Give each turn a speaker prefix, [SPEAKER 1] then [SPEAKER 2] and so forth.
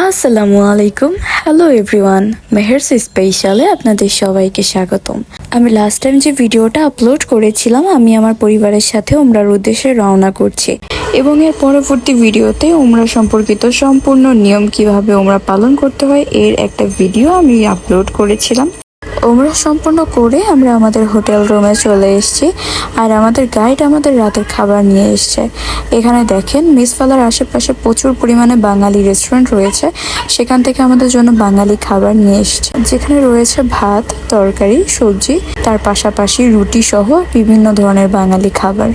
[SPEAKER 1] আসসালামু আলাইকুম। Hello everyone, Meher's স্পেশালে আপনাদের সবাইকে স্বাগতম। আমি লাস্ট টাইম যে ভিডিওটা আপলোড করেছিলাম, আমি আমার পরিবারের সাথে উমরার উদ্দেশ্যে রওনা করছি এবং এর পরবর্তী ভিডিওতে উমরা সম্পর্কিত সম্পূর্ণ নিয়ম কিভাবে উমরা পালন করতে হয় এর একটা ভিডিও আমি আপলোড করেছিলাম। উমরা সম্পূর্ণ করে আমরা আমাদের হোটেল রুমে চলে এসেছি আর আমাদের গাইড আমাদের রাতের খাবার নিয়ে এসছে। এখানে দেখেন মিসফালার আশেপাশে প্রচুর পরিমাণে বাঙালি রেস্টুরেন্ট রয়েছে, সেখান থেকে আমাদের জন্য বাঙালি খাবার নিয়ে এসছে, যেখানে রয়েছে ভাত, তরকারি, সবজি, তার পাশাপাশি রুটি সহ বিভিন্ন ধরনের বাঙালি খাবার।